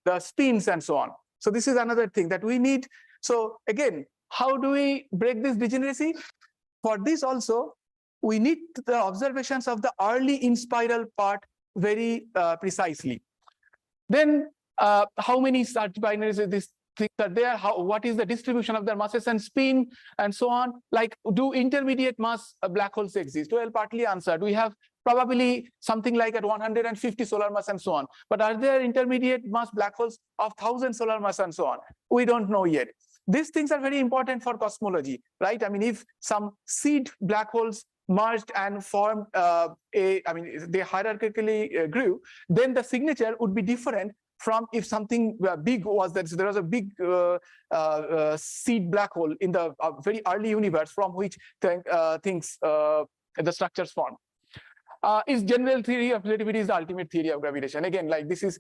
the spins and so on. So this is another thing that we need. So again, how do we break this degeneracy? For this also, we need the observations of the early in spiral part very precisely. Then how many such binaries of these things are there? What is the distribution of their masses and spin and so on? Like, do intermediate mass black holes exist? Well, partly answered. We have probably something like at 150 solar mass and so on. But are there intermediate mass black holes of 1,000 solar mass and so on? We don't know yet. These things are very important for cosmology, right? I mean, if some seed black holes merged and formed they hierarchically grew, then the signature would be different from if something big was that. So there was a big seed black hole in the very early universe from which the structures formed. Is general theory of relativity is the ultimate theory of gravitation? Again, like this is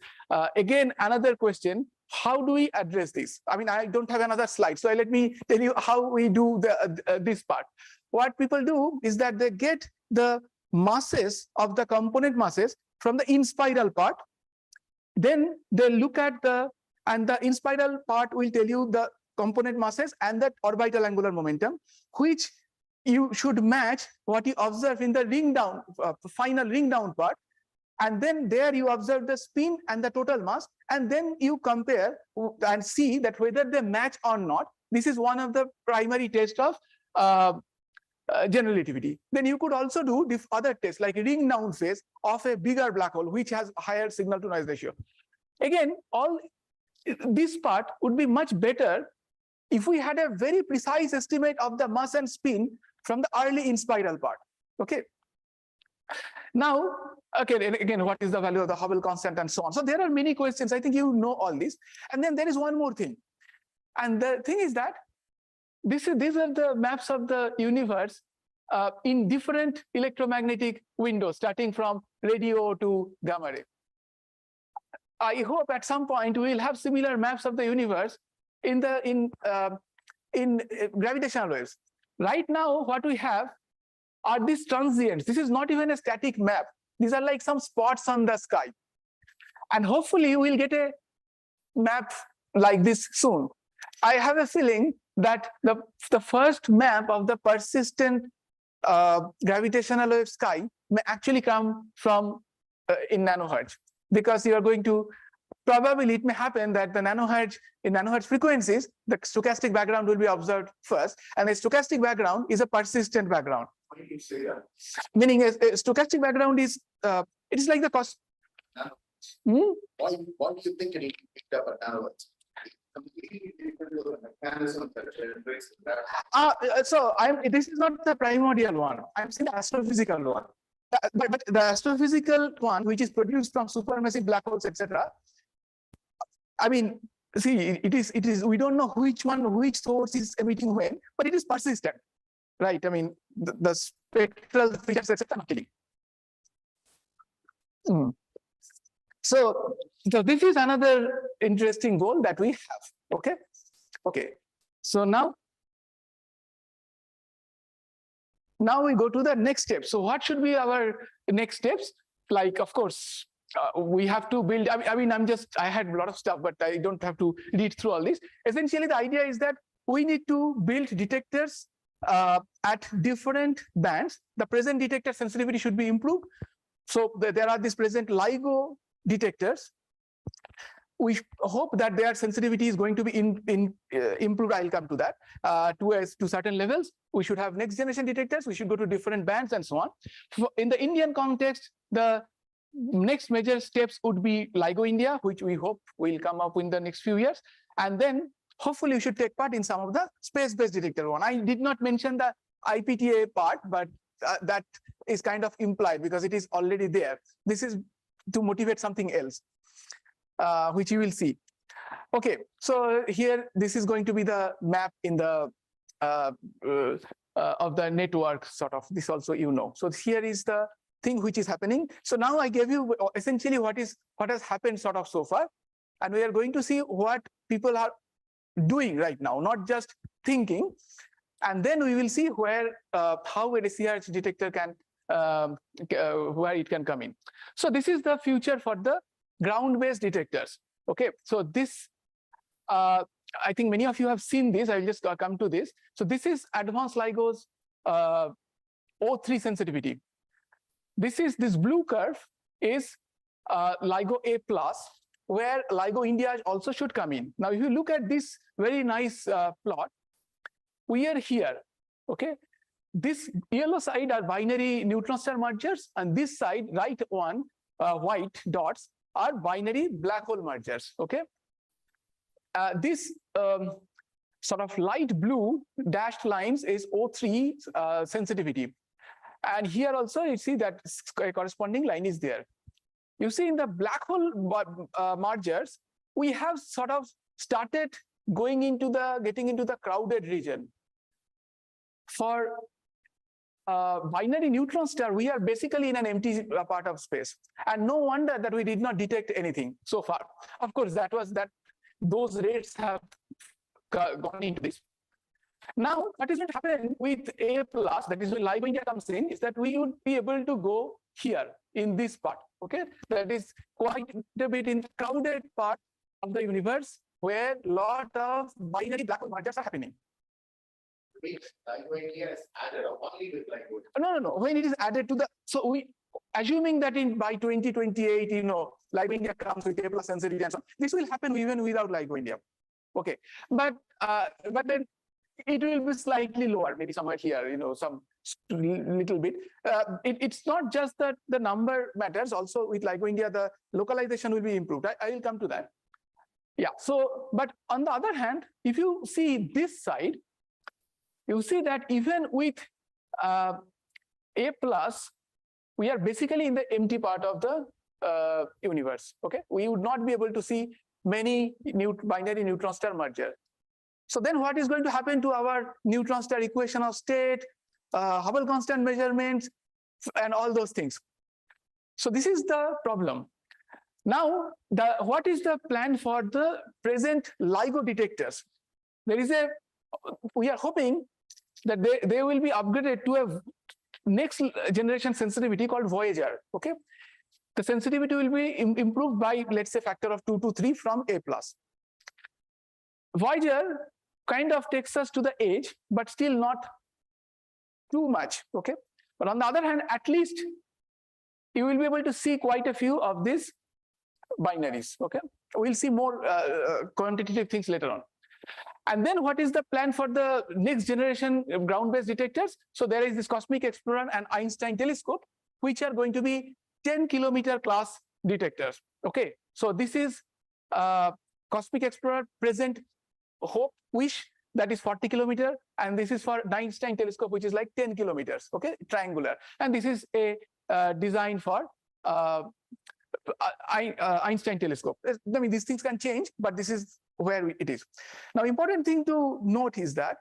again another question. How do we address this? I mean, I don't have another slide, so let me tell you how we do this part. What people do is that they get the masses of the component masses from the in spiral part. Then they look at the in spiral part will tell you the component masses and the orbital angular momentum, which you should match what you observe in the ring down, final ring down part. And then there you observe the spin and the total mass, and then you compare and see that whether they match or not. This is one of the primary tests of general relativity. Then you could also do this other test like ring down phase of a bigger black hole which has higher signal to noise ratio. Again, all this part would be much better if we had a very precise estimate of the mass and spin from the early in spiral part. Okay. Now, okay, and again, what is the value of the Hubble constant and so on? So there are many questions. I think you know all this. And then there is one more thing. And the thing is that these are the maps of the universe in different electromagnetic windows, starting from radio to gamma ray. I hope at some point we will have similar maps of the universe in gravitational waves. Right now, what we have are these transients. This is not even a static map. These are like some spots on the sky. And hopefully we'll get a map like this soon. I have a feeling that the first map of the persistent gravitational wave sky may actually come from in nanohertz, because you are going to probably, it may happen that the nanohertz frequencies, the stochastic background will be observed first, and the stochastic background is a persistent background. Why do you say that? Meaning a stochastic background is it is like the cost. Why do you think it picked up at nanohertz? This is not the primordial one. I'm saying the astrophysical one. But the astrophysical one, which is produced from supermassive black holes, etc. I mean, see, it is. We don't know which source is emitting when, but it is persistent, right? I mean, the spectral features, etc. Actually. So this is another interesting goal that we have. Okay. So now we go to the next step. So what should be our next steps? Like, of course, we have to build. I had a lot of stuff, but I don't have to read through all this. Essentially, the idea is that we need to build detectors at different bands. The present detector sensitivity should be improved. So there are these present LIGO detectors. We hope that their sensitivity is going to be improved. I'll come to that to certain levels. We should have next generation detectors. We should go to different bands and so on. In the Indian context, the next major steps would be LIGO India, which we hope will come up in the next few years. And then hopefully we should take part in some of the space-based detector one. I did not mention the IPTA part, but that is kind of implied because it is already there. This is to motivate something else, which you will see. Okay, so here this is going to be the map in the of the network sort of. This also you know. So here is the thing which is happening. So now I gave you essentially what has happened sort of so far, and we are going to see what people are doing right now, not just thinking. And then we will see where how a research detector can where it can come in. So this is the future for the ground-based detectors. Okay, so this, I think many of you have seen this. I'll just come to this. So this is advanced LIGO's O3 sensitivity. This blue curve is LIGO A+, where LIGO India also should come in. Now, if you look at this very nice plot, we are here, okay? This yellow side are binary neutron star mergers, and this side, right one, white dots, are binary black hole mergers, okay? This sort of light blue dashed lines is O3 sensitivity. And here also you see that corresponding line is there. You see in the black hole mergers, we have sort of started getting into the crowded region. For binary neutron star, we are basically in an empty part of space. And no wonder that we did not detect anything so far. Of course, those rates have gone into this. Now, what is going to happen with A+, that is when LIGO India comes in, is that we would be able to go here in this part, okay? That is quite a bit in the crowded part of the universe where a lot of binary black hole mergers are happening. LIGO India is added or only with LIGO? No. When it is added to the, so we, assuming that by 2028, LIGO India comes with A+ sensitivity and so on, this will happen even without LIGO India. Okay, but then it will be slightly lower, maybe somewhere here, some little bit. It's not just that the number matters. Also, with LIGO India, the localization will be improved. I will come to that. Yeah. So, but on the other hand, if you see this side, you see that even with A+, we are basically in the empty part of the universe. Okay, we would not be able to see many binary neutron star merger. So then what is going to happen to our neutron star equation of state, Hubble constant measurements, and all those things? So this is the problem. Now, what is the plan for the present LIGO detectors? We are hoping that they will be upgraded to a next generation sensitivity called Voyager. Okay, the sensitivity will be improved by, let's say, factor of 2 to 3 from A+. Voyager kind of takes us to the edge, but still not too much, okay? But on the other hand, at least you will be able to see quite a few of these binaries, okay? We'll see more quantitative things later on. And then what is the plan for the next generation ground-based detectors? So there is this Cosmic Explorer and Einstein telescope, which are going to be 10-kilometer class detectors, okay? So this is Cosmic Explorer present hope wish, that is 40 kilometer, and this is for Einstein telescope, which is like 10 kilometers, okay, triangular. And this is a design for Einstein telescope. I mean, these things can change, but this is where it is. Now, important thing to note is that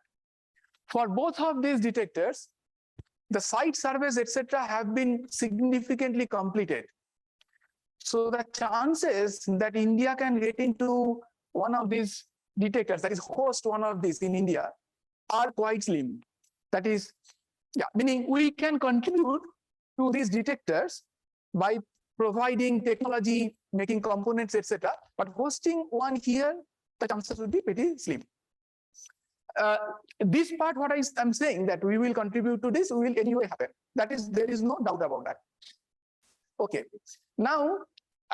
for both of these detectors, the site surveys, etc., have been significantly completed. So the chances that India can get into one of these detectors, that is host one of these in India, are quite slim. That is, yeah, meaning we can contribute to these detectors by providing technology, making components, etc. But hosting one here, the chances would be pretty slim. This part, what I'm saying, that we will contribute to this, will anyway happen. That is, there is no doubt about that. Okay, now,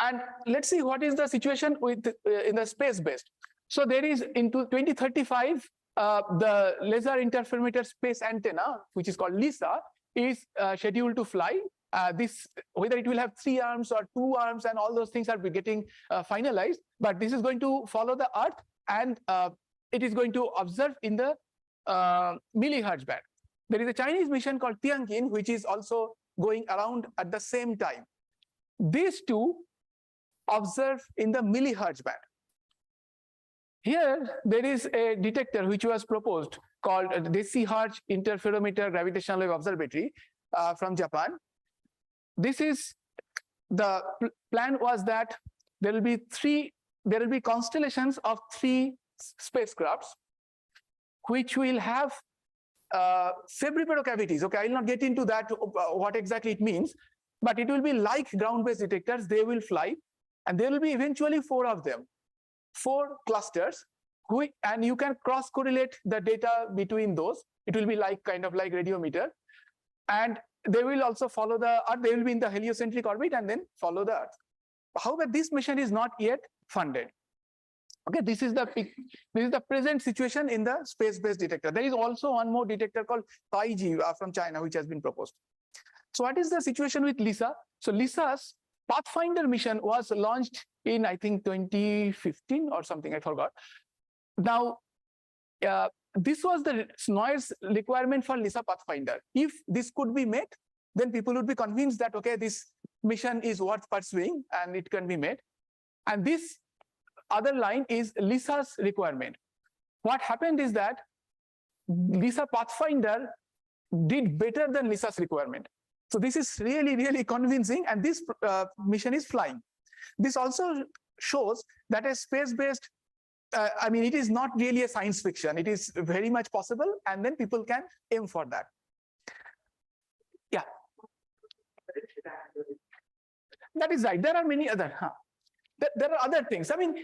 and let's see what is the situation with in the space-based. So there is, into 2035, the laser interferometer space antenna, which is called LISA, is scheduled to fly. Whether it will have 3 arms or 2 arms and all those things are getting finalized, but this is going to follow the Earth, and it is going to observe in the millihertz band. There is a Chinese mission called Tianqin, which is also going around at the same time. These two observe in the millihertz band. Here, there is a detector which was proposed called Deci-Hertz Interferometer Gravitational Wave Observatory from Japan. This is, the plan was that there will be constellations of 3 spacecrafts which will have suborbital cavities. Okay, I will not get into that, what exactly it means, but it will be like ground-based detectors. They will fly, and there will be eventually 4 of them. 4 clusters, and you can cross correlate the data between those. It will be like kind of like radiometer, and they will also follow the Earth. They will be in the heliocentric orbit and then follow the Earth. However, this mission is not yet funded. Okay, this is the present situation in the space-based detector. There is also one more detector called Taiji from China, which has been proposed. So what is the situation with LISA? So LISA's Pathfinder mission was launched in, I think, 2015 or something, I forgot. Now, this was the noise requirement for LISA Pathfinder. If this could be met, then people would be convinced that, okay, this mission is worth pursuing and it can be made. And this other line is LISA's requirement. What happened is that LISA Pathfinder did better than LISA's requirement. So this is really, really convincing, and this mission is flying. This also shows that a space-based, I mean, it is not really a science fiction. It is very much possible, and then people can aim for that. Yeah. That is right. There are many other, there are other things. I mean,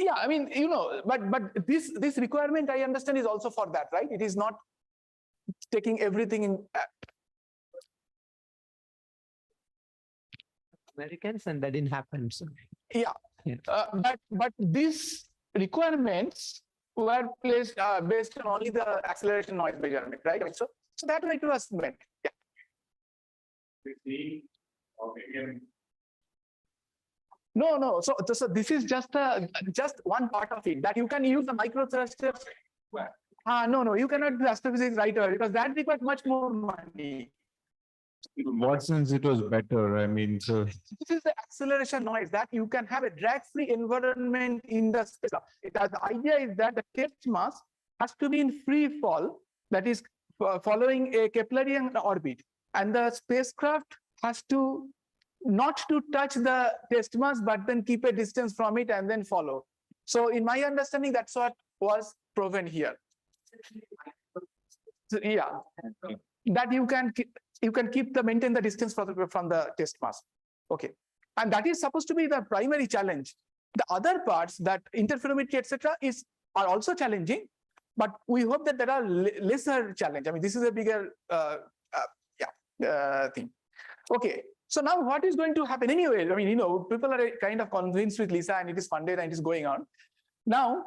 yeah, I mean, you know, but this requirement, I understand, is also for that, right? It is not taking everything in. Americans, and that didn't happen. So. Yeah, but these requirements were placed based on only the acceleration noise measurement, right? So that way it was meant. Yeah. No. So this is just one part of it, that you can use the micro thrusters. No, you cannot do astrophysics right away, because that requires much more money. In what sense it was better? I mean, so this is the acceleration noise, that you can have a drag-free environment in the space. The idea is that the test mass has to be in free fall, that is following a Keplerian orbit, and the spacecraft has to not to touch the test mass, but then keep a distance from it and then follow. So in my understanding, that's what was proven here. So, yeah, that you can maintain the distance from the test mass. Okay, and that is supposed to be the primary challenge. The other parts, that interferometry, etc., are also challenging, but we hope that there are lesser challenge. I mean, this is a bigger thing. Okay, so now what is going to happen anyway? I mean, you know, people are kind of convinced with LISA, and it is funded and it is going on. Now,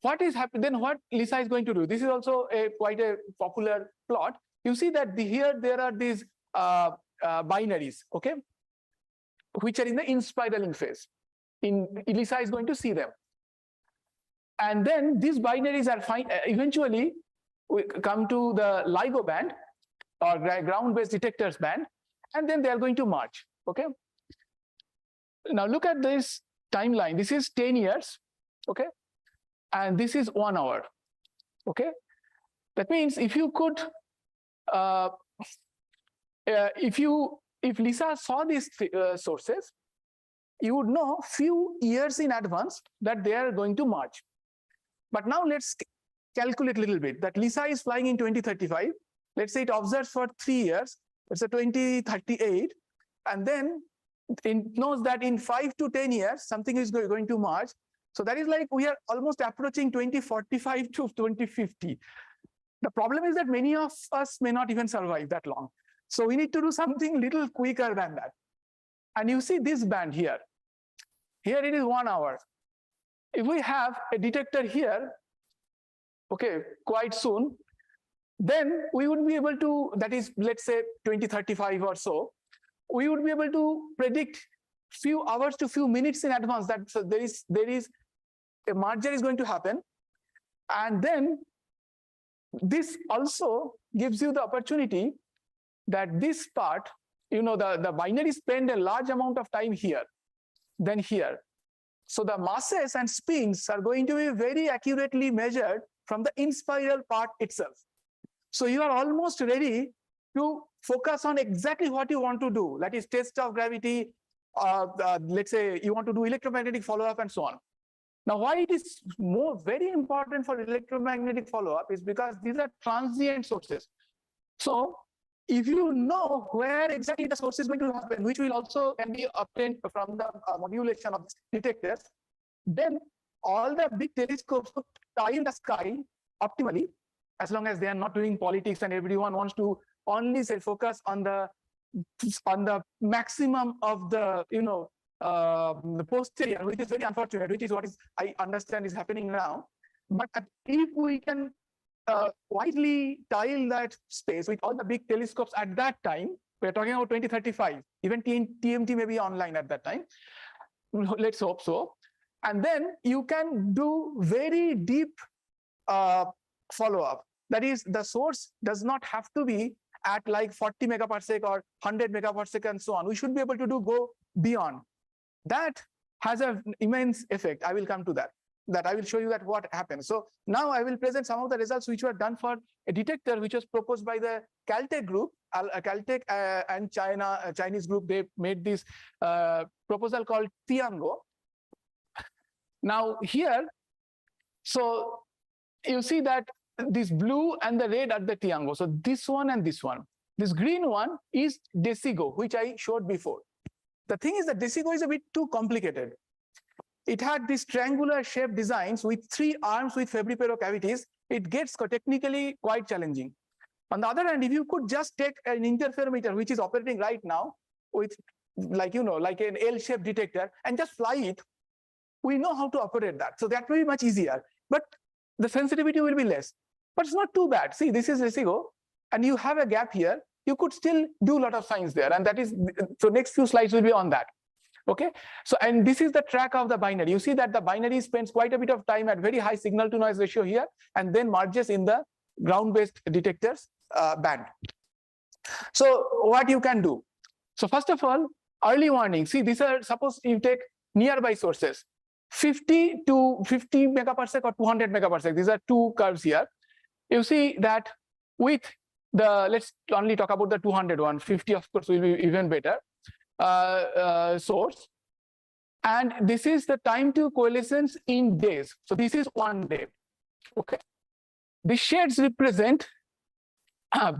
what is happening? Then what LISA is going to do? This is also quite a popular plot. You see that here there are these binaries, okay, which are in the inspiraling phase. LISA is going to see them, and then these binaries are eventually we come to the LIGO band, or ground-based detectors band, and then they are going to march. Okay. Now look at this timeline. This is 10 years. Okay, and this is 1 hour. Okay, that means if you could. If LISA saw these sources, you would know few years in advance that they are going to march. But now let's calculate a little bit, that LISA is flying in 2035. Let's say it observes for 3 years. It's a 2038, and then it knows that in 5 to 10 years something is going to march. So that is like we are almost approaching 2045 to 2050. The problem is that many of us may not even survive that long. So we need to do something little quicker than that. And you see this band here. Here it is 1 hour. If we have a detector here, okay, quite soon, then we would be able to, that is, let's say 2035 or so, we would be able to predict few hours to few minutes in advance that so there is a merger is going to happen. And then this also gives you the opportunity that this part, you know, the binary spend a large amount of time here, then here. So the masses and spins are going to be very accurately measured from the in-spiral part itself. So you are almost ready to focus on exactly what you want to do, that is test of gravity, let's say you want to do electromagnetic follow-up and so on. Now, why it is very important for electromagnetic follow-up is because these are transient sources. So if you know where exactly the source is going to happen, which will also can be obtained from the modulation of detectors, then all the big telescopes could tile the sky optimally, as long as they are not doing politics and everyone wants to only say focus on the maximum of the the posterior, which is very unfortunate, which is what is I understand is happening now. But if we can widely tile that space with all the big telescopes at that time, we're talking about 2035, even TMT may be online at that time. Let's hope so. And then you can do very deep follow-up. That is, the source does not have to be at like 40 megaparsec or 100 megaparsec and so on. We should be able to go beyond. That has an immense effect. I will come to that. I will show you that what happens. So now I will present some of the results which were done for a detector which was proposed by the Caltech group. Caltech and Chinese group, they made this proposal called Tiango. Now here, so you see that this blue and the red are the Tiango. So this one and this one. This green one is Decigo, which I showed before. The thing is that Decigo is a bit too complicated. It had these triangular shape designs with 3 arms with Fabry-Perot cavities. It gets technically quite challenging. On the other hand, if you could just take an interferometer, which is operating right now, with like an L-shaped detector, and just fly it, we know how to operate that. So that will be much easier. But the sensitivity will be less. But it's not too bad. See, this is Decigo, and you have a gap here. You could still do a lot of science there, and that is so. Next few slides will be on that. Okay, so and this is the track of the binary. You see that the binary spends quite a bit of time at very high signal to noise ratio here, and then merges in the ground-based detectors band. So what you can do? So first of all, early warning. See, these are, suppose you take nearby sources, 50 to 50 megaparsec or 200 megaparsec. These are 2 curves here. You see that with the, let's only talk about the 200 one. 50 of course will be even better. Source, and this is the time to coalescence in days. So this is 1 day. Okay, the shades represent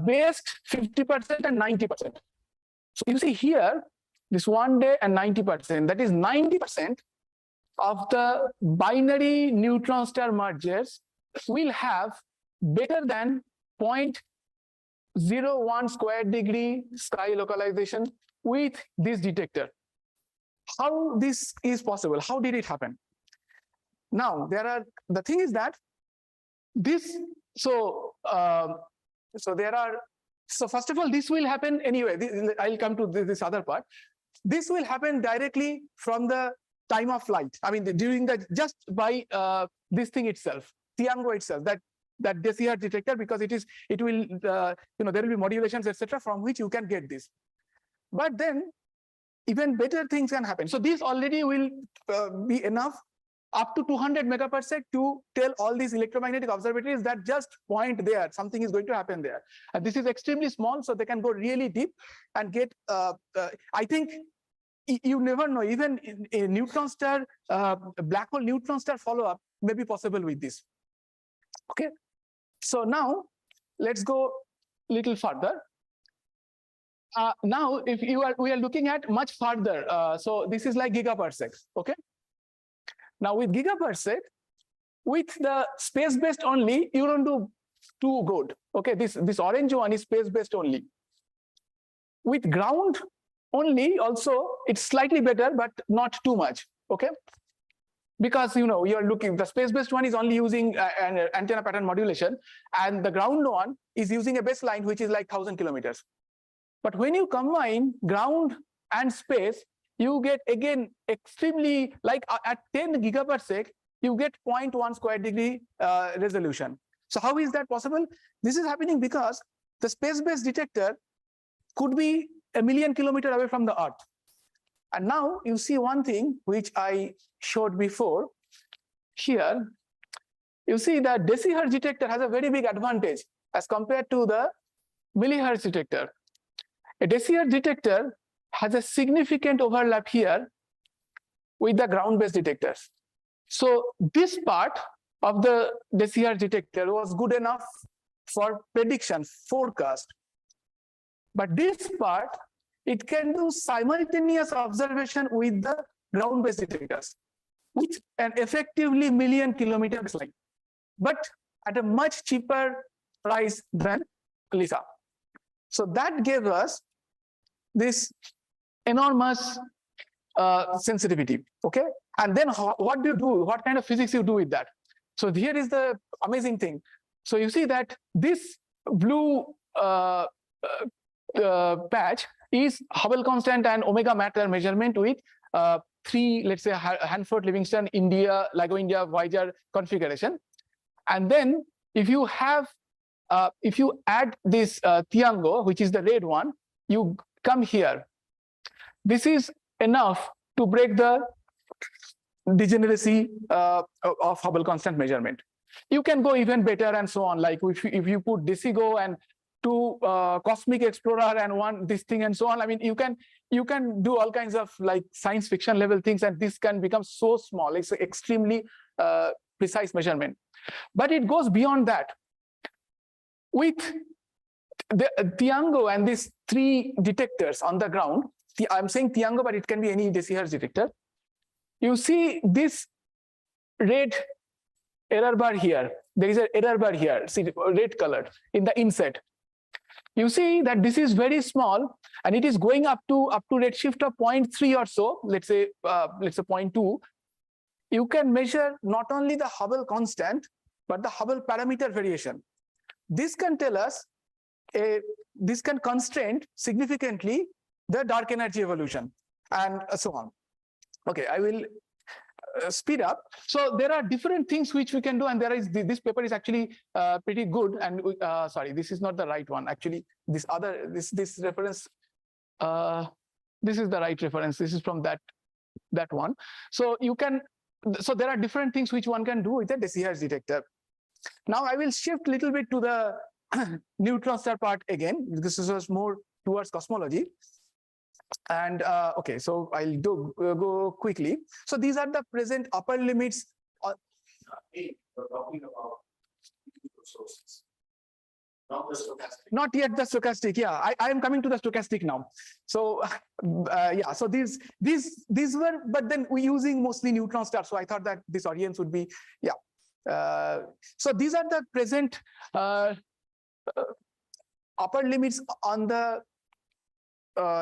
best 50% and 90%. So you see here this 1 day and 90%. That is 90% of the binary neutron star mergers will have better than 0.01 square degree sky localization with this detector. How this is possible? How did it happen? Now the thing is that this, so first of all, this will happen anyway. I'll come to this other part. This will happen directly from the time of flight. I mean, during the, just by this thing itself, Tiango itself, that Deciher detector, because it will there will be modulations, etc., from which you can get this. But then even better things can happen. So this already will be enough up to 200 megaparsec to tell all these electromagnetic observatories that just point there, something is going to happen there. And this is extremely small, so they can go really deep and get, I think you never know, even a neutron star, black hole neutron star follow-up may be possible with this. Okay, so now let's go a little further. Now, if we are looking at much further, so this is like gigaparsec. Okay. Now with gigaparsec, with the space-based only, you don't do too good. Okay, this orange one is space-based only. With ground only, also it's slightly better, but not too much. Okay, because you're looking, the space-based one is only using an antenna pattern modulation, and the ground one is using a baseline which is like 1,000 kilometers. But when you combine ground and space, you get again extremely, like at 10 gigaparsec, you get 0.1 square degree resolution. So how is that possible? This is happening because the space-based detector could be 1 million kilometers away from the Earth. And now you see one thing which I showed before. Here, you see that Deciher detector has a very big advantage as compared to the millihertz detector. A Deciher detector has a significant overlap here with the ground-based detectors. So this part of the Deciher detector was good enough for prediction, forecast. But this part, it can do simultaneous observation with the ground-based detectors, with an effectively million kilometer baseline, but at a much cheaper price than LISA. So that gave us this enormous sensitivity. Okay, and then what do you do? What kind of physics you do with that? So here is the amazing thing. So you see that this blue patch is Hubble constant and omega matter measurement with three, let's say, Hanford, Livingston, India, LIGO India, Voyager configuration. And then if you have, if you add this Tiango, which is the red one, you come here. This is enough to break the degeneracy of Hubble constant measurement. You can go even better and so on. Like if you put DCGO and two Cosmic Explorer and one this thing and so on. I mean, you can do all kinds of like science fiction level things, and this can become so small. It's an extremely precise measurement. But it goes beyond that. With the Tiango and these three detectors on the ground, I'm saying Tiango, but it can be any decihertz detector. You see this red error bar here. There is an error bar here, see, red colored in the inset. You see that this is very small, and it is going up to redshift of 0.3 or so. Let's say 0.2. You can measure not only the Hubble constant, but the Hubble parameter variation. This can tell us, this can constrain significantly the dark energy evolution and so on. Okay, I will speed up. So there are different things which we can do, and there is this paper is actually pretty good. And sorry, this is not the right one. Actually, this reference, this is the right reference. This is from that one. So you can. So there are different things which one can do with a decihertz detector. Now I will shift a little bit to the neutron star part again. This was more towards cosmology. And okay, so I'll go quickly. So these are the present upper limits. We're talking about sources, not the stochastic. Not yet the stochastic. Yeah, I am coming to the stochastic now. So yeah, so these were, but then we're using mostly neutron stars. So I thought that this audience would be, yeah. So these are the present upper limits on the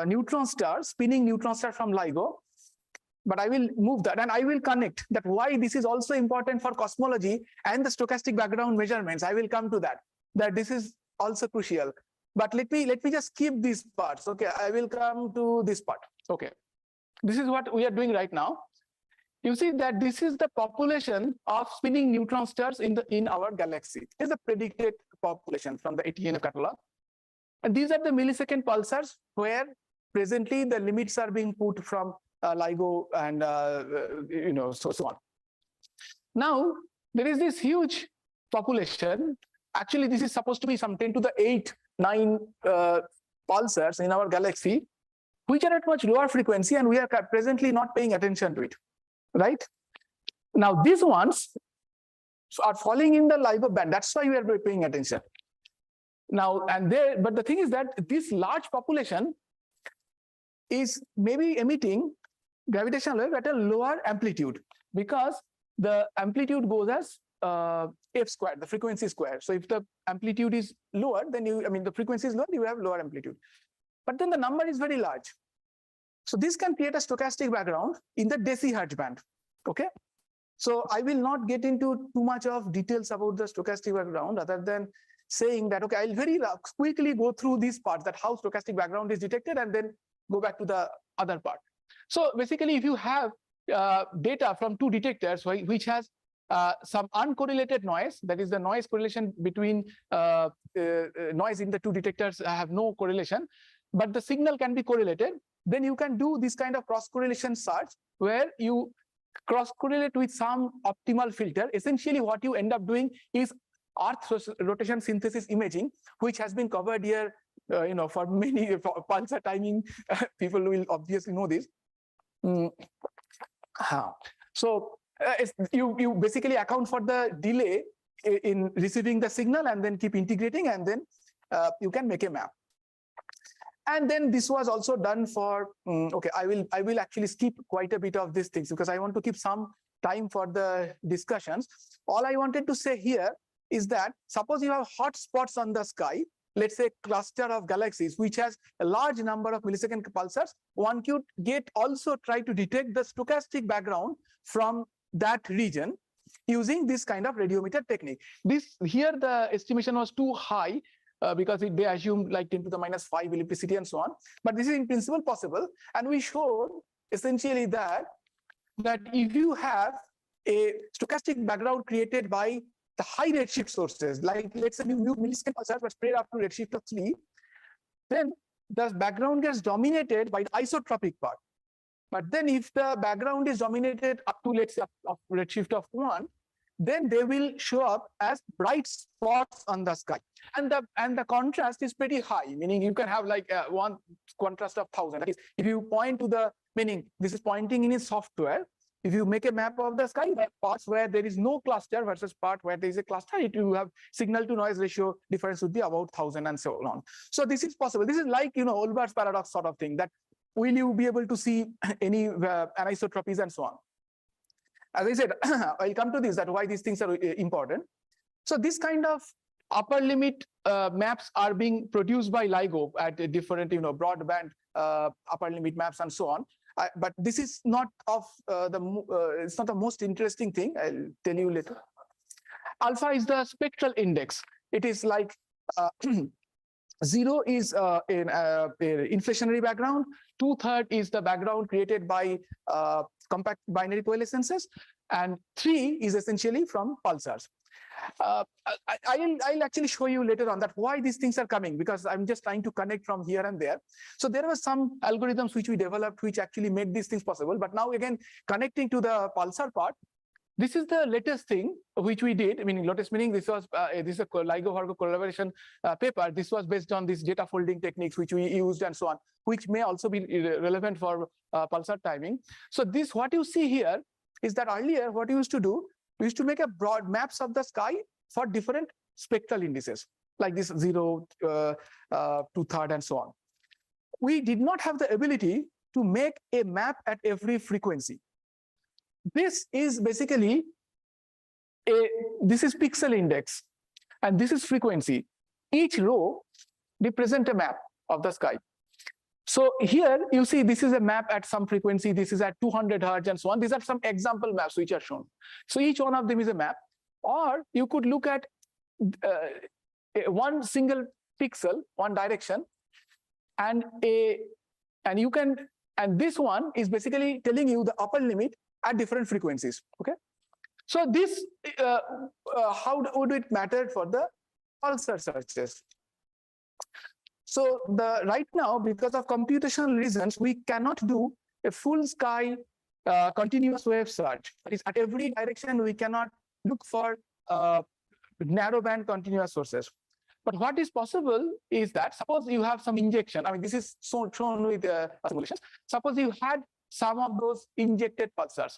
neutron star, spinning neutron star from LIGO. But I will move that, and I will connect that why this is also important for cosmology and the stochastic background measurements. I will come to that this is also crucial. But let me just skip these parts. Okay, I will come to this part. Okay, this is what we are doing right now. You see that this is the population of spinning neutron stars in our galaxy. It's the predicted population from the ATNF catalog. And these are the millisecond pulsars where presently the limits are being put from LIGO and so on. Now there is this huge population. Actually, this is supposed to be some 10 to the 8, 9 pulsars in our galaxy, which are at much lower frequency, and we are presently not paying attention to it. Right? Now these ones are falling in the LIGO band. That's why we are paying attention. Now, but the thing is that this large population is maybe emitting gravitational wave at a lower amplitude, because the amplitude goes as f squared, the frequency square. So if the amplitude is lower, then the frequency is lower, you have lower amplitude. But then the number is very large. So this can create a stochastic background in the decihertz band. Okay. So I will not get into too much of details about the stochastic background, other than saying that, okay, I'll very quickly go through these parts, that how stochastic background is detected, and then go back to the other part. So basically, if you have data from two detectors which has some uncorrelated noise, that is the noise correlation between noise in the two detectors have no correlation, but the signal can be correlated, then you can do this kind of cross correlation search where you cross correlate with some optimal filter. Essentially, what you end up doing is Earth rotation synthesis imaging, which has been covered here, for many pulsar timing. People will obviously know this. So you basically account for the delay in receiving the signal, and then keep integrating, and then you can make a map. And then this was also done for, okay, I will actually skip quite a bit of these things, because I want to keep some time for the discussions. All I wanted to say here is that suppose you have hot spots on the sky, let's say cluster of galaxies, which has a large number of millisecond pulsars, one could also try to detect the stochastic background from that region using this kind of radiometer technique. Here the estimation was too high because they assumed like 10 to the minus 5 electricity and so on. But this is in principle possible. And we showed essentially that if you have a stochastic background created by the high redshift sources, like let's say millisecond pulsars were spread up to redshift of 3, then the background gets dominated by the isotropic part. But then if the background is dominated up to, let's say, of redshift of 1, then they will show up as bright spots on the sky. And the contrast is pretty high, meaning you can have like one contrast of 1,000. That is, if you point to the, meaning this is pointing in its software, if you make a map of the sky, that parts where there is no cluster versus part where there is a cluster, it will have signal to noise ratio difference would be about 1,000 and so on. So this is possible. This is like, Olber's paradox sort of thing, that will you be able to see any anisotropies and so on. As I said, I'll come to this, that why these things are important. So this kind of upper limit maps are being produced by LIGO at different, broadband upper limit maps and so on. But this is not of it's not the most interesting thing. I'll tell you later. Alpha is the spectral index. It is like 0 is an inflationary background. 2/3 is the background created by compact binary coalescences, and 3 is essentially from pulsars. I'll actually show you later on that why these things are coming, because I'm just trying to connect from here and there. So there were some algorithms which we developed which actually made these things possible. But now again, connecting to the pulsar part, this is the latest thing which we did. Latest meaning this is a LIGO-Virgo collaboration paper. This was based on these data folding techniques which we used and so on, which may also be relevant for pulsar timing. So this, what you see here, is that earlier what we used to do, we used to make a broad maps of the sky for different spectral indices, like this 0, 2/3, and so on. We did not have the ability to make a map at every frequency. This is basically this is pixel index, and this is frequency. Each row represents a map of the sky. So here you see this is a map at some frequency, this is at 200 hertz and so on. These are some example maps which are shown. So each one of them is a map. Or you could look at one single pixel, one direction, and this one is basically telling you the upper limit at different frequencies. Okay. So this how would it matter for the pulsar searches? So right now, because of computational reasons, we cannot do a full sky continuous wave search. That is, at every direction, we cannot look for narrowband continuous sources. But what is possible is that suppose you have some injection. This is shown with simulations. Suppose you had some of those injected pulsars.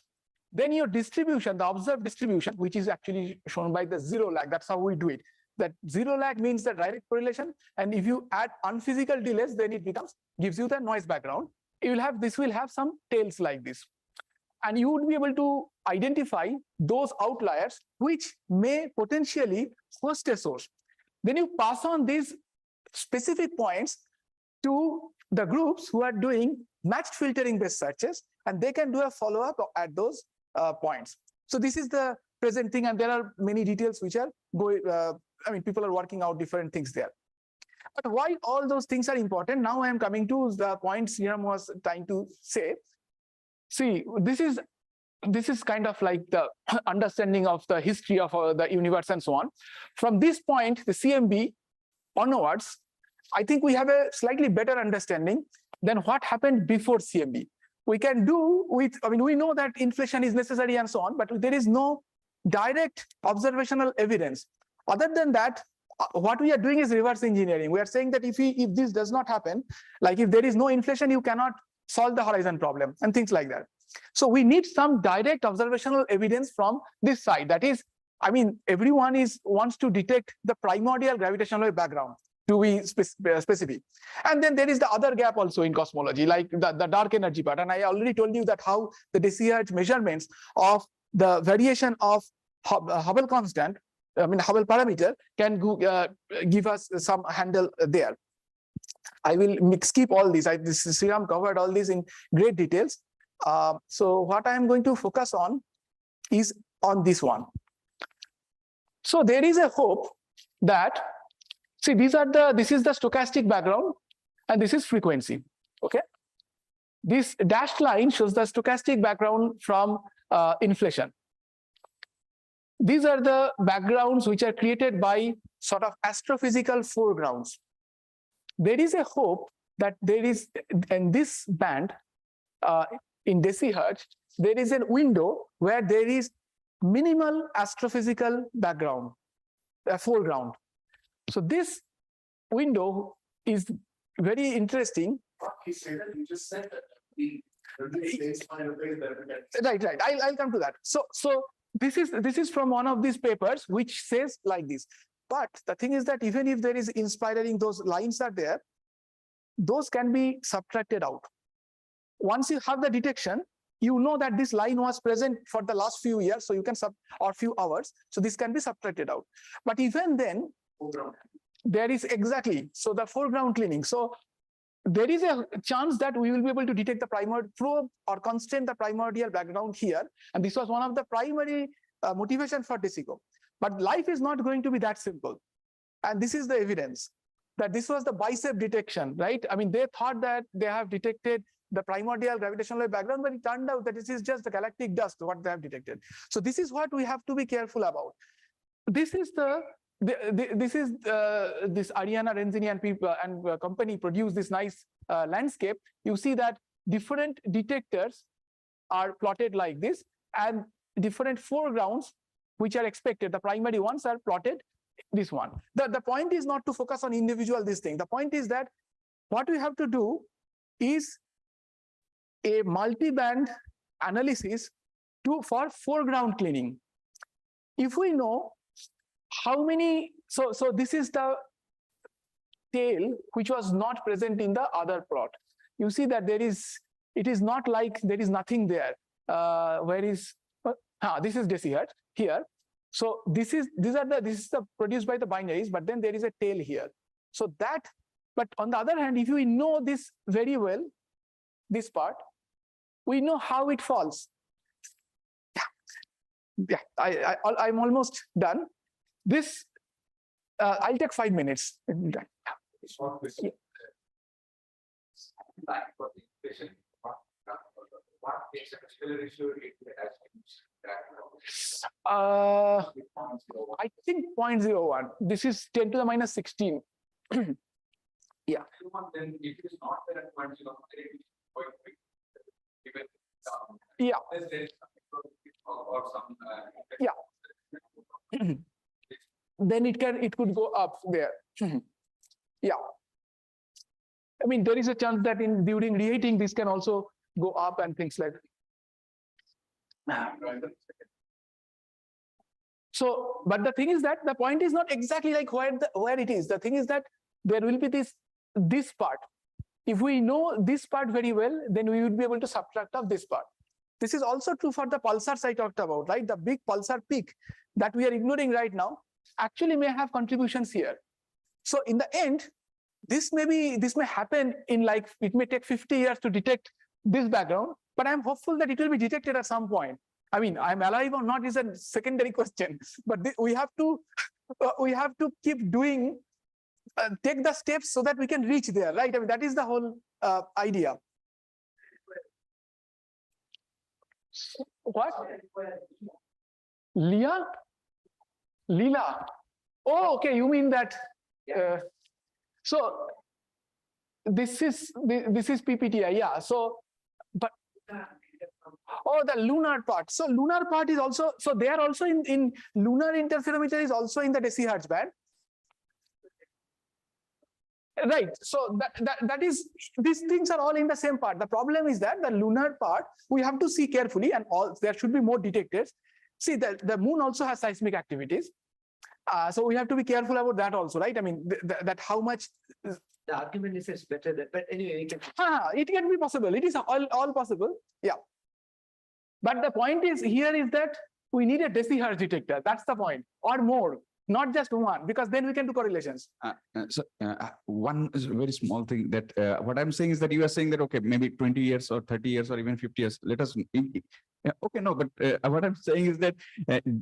Then your distribution, the observed distribution, which is actually shown by the 0 lag, that's how we do it. That 0 lag means the direct correlation, and if you add unphysical delays, then it gives you the noise background. This will have some tails like this, and you would be able to identify those outliers which may potentially host a source. Then you pass on these specific points to the groups who are doing matched filtering based searches, and they can do a follow-up at those points. So this is the present thing, and there are many details which are going. People are working out different things there. But why all those things are important? Now I am coming to the points Sriram was trying to say. See, this is kind of like the understanding of the history of the universe and so on. From this point, the CMB onwards, I think we have a slightly better understanding than what happened before CMB. We can do with, we know that inflation is necessary and so on, but there is no direct observational evidence. Other than that, what we are doing is reverse engineering. We are saying that if this does not happen, like if there is no inflation, you cannot solve the horizon problem and things like that. So we need some direct observational evidence from this side. That is, everyone wants to detect the primordial gravitational wave background to be specific. And then there is the other gap also in cosmology, like the dark energy part. And I already told you that how the decihertz measurements of the variation of Hubble constant, I mean Hubble parameter, can give us some handle there. I will skip all these. Sriram covered all these in great details. So what I am going to focus on is on this one. So there is a hope that, see, this is the stochastic background and this is frequency. Okay. This dashed line shows the stochastic background from inflation. These are the backgrounds which are created by sort of astrophysical foregrounds. There is a hope that there is, in this band, in decihertz, there is a window where there is minimal astrophysical background, foreground. So this window is very interesting. He said that you just said that Right. I'll come to that. So this is from one of these papers which says like this. But the thing is that even if there is inspiring, those lines are there, those can be subtracted out. Once you have the detection, you know that this line was present for the last few years, so you can or few hours, so this can be subtracted out. But even then, there is exactly, so the foreground cleaning. So there is a chance that we will be able to detect the primordial probe or constrain the primordial background here, and this was one of the primary motivation for DESICO. But life is not going to be that simple, and this is the evidence that this was the bicep detection, right? I mean, they thought that they have detected the primordial gravitational wave background, but it turned out that this is just the galactic dust what they have detected. So this is what we have to be careful about. This is this Ariana Renzini and people and company produced this nice landscape. You see that different detectors are plotted like this, and different foregrounds which are expected, the primary ones are plotted this one. The point is not to focus on individual this thing. The point is that what we have to do is a multi-band analysis for foreground cleaning. If we know how many, so this is the tail which was not present in the other plot. You see that it is not like there is nothing there. Where is this is decihertz here. So this is the produced by the binaries, but then there is a tail here. So that, but on the other hand, if we know this very well, this part, we know how it falls. Yeah, I'm almost done. This I'll take 5 minutes. Yeah. I think 0.01. This is 10 to the minus 16. Yeah. Then if it is not there at 0.01, Yeah. Or some yeah. Then it could go up there. Yeah. I mean, there is a chance that during reheating, this can also go up and things like that. So, but the thing is that the point is not exactly like where it is. The thing is that there will be this part. If we know this part very well, then we would be able to subtract off this part. This is also true for the pulsars I talked about, right? The big pulsar peak that we are ignoring right now actually may have contributions here. So in the end, this may happen in like, it may take 50 years to detect this background, but I'm hopeful that it will be detected at some point. I mean, I'm alive or not is a secondary question, but we have to keep doing, take the steps so that we can reach there, right? I mean, that is the whole idea. What? Leah? Leela? Oh, okay. You mean that? So this is PPTI, yeah. So, but the lunar part. So lunar part is also, so they are also in lunar interferometer is also in the decihertz band. Right. So that is, these things are all in the same part. The problem is that the lunar part we have to see carefully, and there should be more detectors. See, the moon also has seismic activities. So we have to be careful about that also, right? I mean, that how much. The argument is it's better than, but anyway, it can be possible. It is all possible. Yeah. But the point is here is that we need a decihertz detector. That's the point, or more, not just one, because then we can do correlations. One is a very small thing that what I'm saying is that you are saying that, okay, maybe 20 years or 30 years or even 50 years, let us, yeah, okay, no, but what I'm saying is that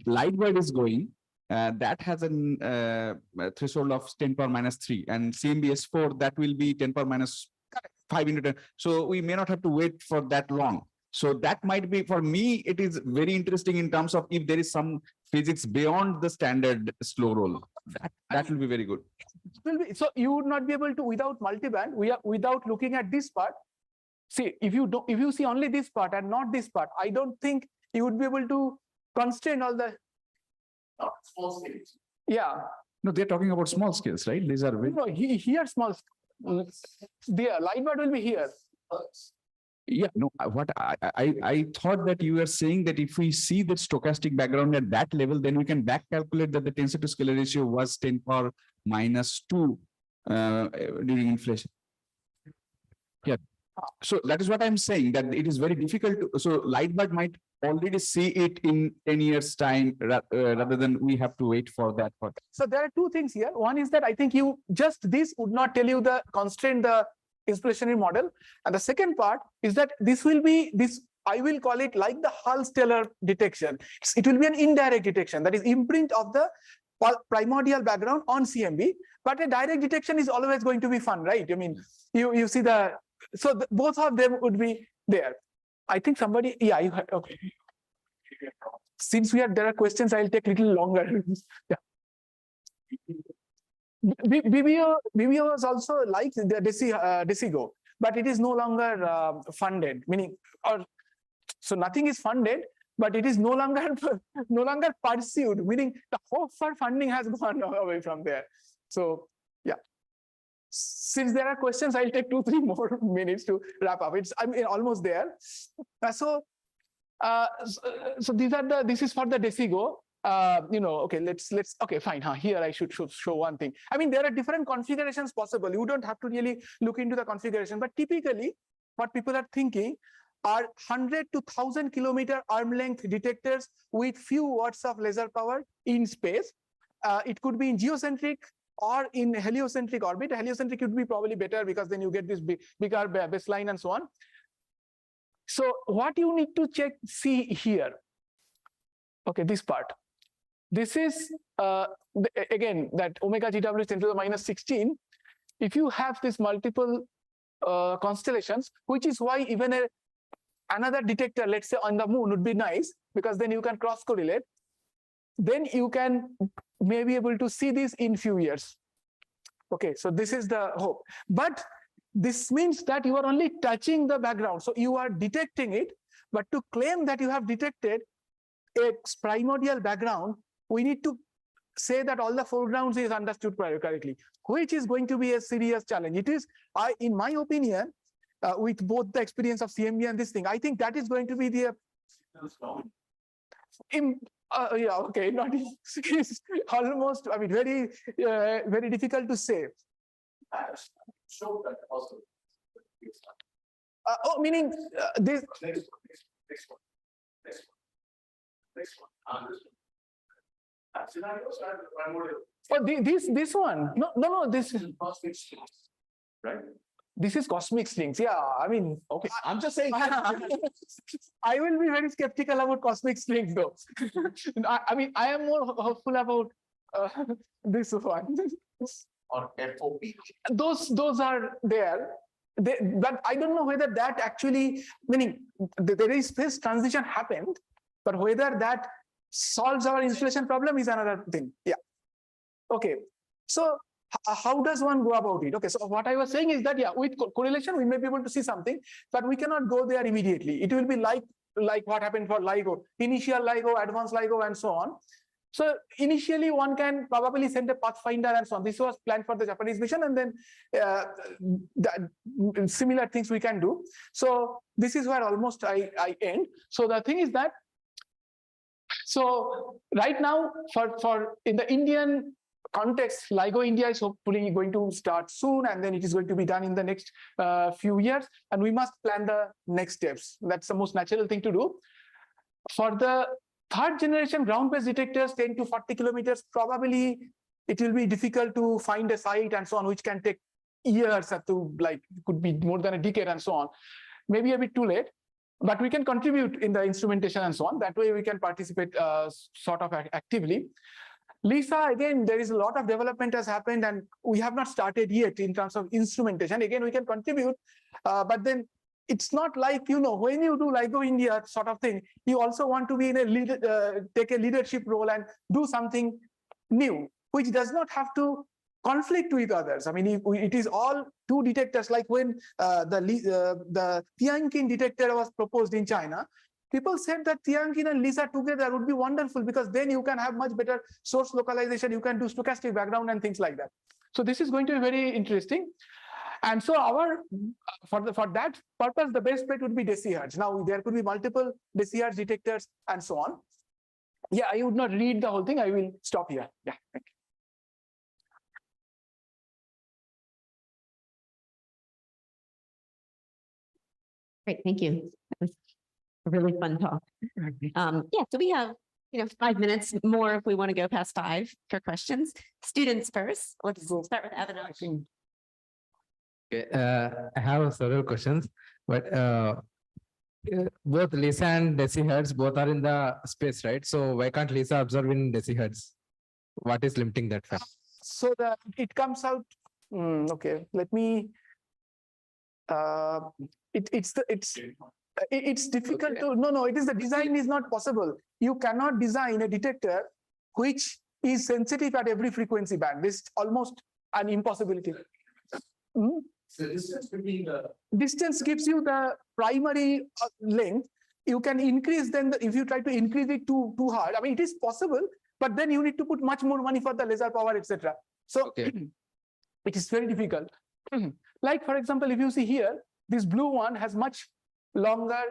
Lightbird is going, that has a threshold of 10 power minus 3 and CMBS4 that will be 10 power minus 5 into 10. So we may not have to wait for that long. So that might be, for me, it is very interesting in terms of if there is some physics beyond the standard slow roll. That will be very good. So you would not be able to, without multiband, without looking at this part. See, if you see only this part and not this part, I don't think you would be able to constrain all the Small scales. Yeah. No, they're talking about small scales, right? These are very, No, here small. There, Lightbird will be here. yeah, no, what I thought that you were saying that if we see the stochastic background at that level, then we can back calculate that the tensor to scalar ratio was 10 power minus 2 during inflation. Yeah. So that is what I'm saying, that it is very difficult to, so Lightbird might already see it in 10 years time rather than we have to wait for that. So there are two things here. One is that I think this would not tell you the constraint, the inspirational model. And the second part is that this will be I will call it like the Hull-Stellar detection. It will be an indirect detection, that is imprint of the primordial background on CMB, but a direct detection is always going to be fun, right? I mean, you see both of them would be there. I think somebody, yeah, okay. Since there are questions, I'll take a little longer. Yeah. BBO was also like the DesiGo, but it is no longer funded, meaning, so nothing is funded, but it is no longer pursued, meaning the hope for funding has gone away from there. So yeah. Since there are questions, I'll take 2-3 more minutes to wrap up. I'm almost there. So this is for the DesiGo. Okay, fine. Here I should show one thing. I mean, there are different configurations possible. You don't have to really look into the configuration, but typically what people are thinking are 100 to 1,000 kilometer arm length detectors with few watts of laser power in space. It could be in geocentric or in heliocentric orbit. Heliocentric would be probably better because then you get this bigger baseline and so on. So what you need to see here, okay, this part. This is, again, that omega GW is 10 to the minus 16. If you have this multiple constellations, which is why even another detector, let's say on the moon, would be nice, because then you can cross correlate. Then you can maybe able to see this in few years. Okay, so this is the hope. But this means that you are only touching the background. So you are detecting it, but to claim that you have detected a primordial background, we need to say that all the foregrounds is understood correctly, which is going to be a serious challenge. It is, in my opinion, with both the experience of CMB and this thing, I think that is going to be the yeah, okay, not it's almost, I mean, very very difficult to say. Show that also. Meaning this. Next one. Scenarios are primordial. Oh, this one. No, this is Cosmic strings, right? This is cosmic strings. Yeah, I mean, Okay, I'm just saying. I will be very skeptical about cosmic strings, though. I mean, I am more hopeful about this one. Or FOP. Those are there. But I don't know whether that actually, meaning there is phase transition happened, but whether that solves our insulation problem is another thing. Yeah. Okay. So how does one go about it? Okay, so what I was saying is that, yeah, with correlation, we may be able to see something, but we cannot go there immediately. It will be like what happened for LIGO, initial LIGO, advanced LIGO, and so on. So initially, one can probably send a pathfinder and so on. This was planned for the Japanese mission, and then similar things we can do. So this is where almost I end. So the thing is that, so right now, for in the Indian context, LIGO India is hopefully going to start soon, and then it is going to be done in the next few years, and we must plan the next steps. That's the most natural thing to do. For the third generation ground-based detectors, 10 to 40 kilometers, probably it will be difficult to find a site and so on, which can take years to like, could be more than a decade and so on. Maybe a bit too late, but we can contribute in the instrumentation and so on. That way we can participate sort of actively. LISA, again, there is a lot of development has happened and we have not started yet in terms of instrumentation. Again, we can contribute, but then it's not like, you know, when you do LIGO India sort of thing, you also want to be in a lead, take a leadership role and do something new, which does not have to conflict with others. I mean, it is all two detectors, like when the Tianjin detector was proposed in China, people said that Tianjin and LISA together would be wonderful because then you can have much better source localization, you can do stochastic background and things like that. So this is going to be very interesting. And so for that purpose, the best bet would be decihertz. Now there could be multiple decihertz detectors and so on. Yeah, I would not read the whole thing. I will stop here. Yeah, thank you. Great, thank you. That was a really fun talk. Yeah, so we have 5 minutes more if we want to go past 5 for questions. Students first. Let's start with Avinash. Okay, I have several questions, but both LISA and decihertz both are in the space, right? So why can't LISA observe in decihertz? What is limiting that fact? So it comes out. Okay, let me. It's difficult to no. It is the design is not possible. You cannot design a detector which is sensitive at every frequency band. This is almost an impossibility. The distance between the. Distance gives you the primary length. You can increase then if you try to increase it too hard. I mean, it is possible, but then you need to put much more money for the laser power, etc. So it is very difficult. Like for example, if you see here, this blue one has much longer,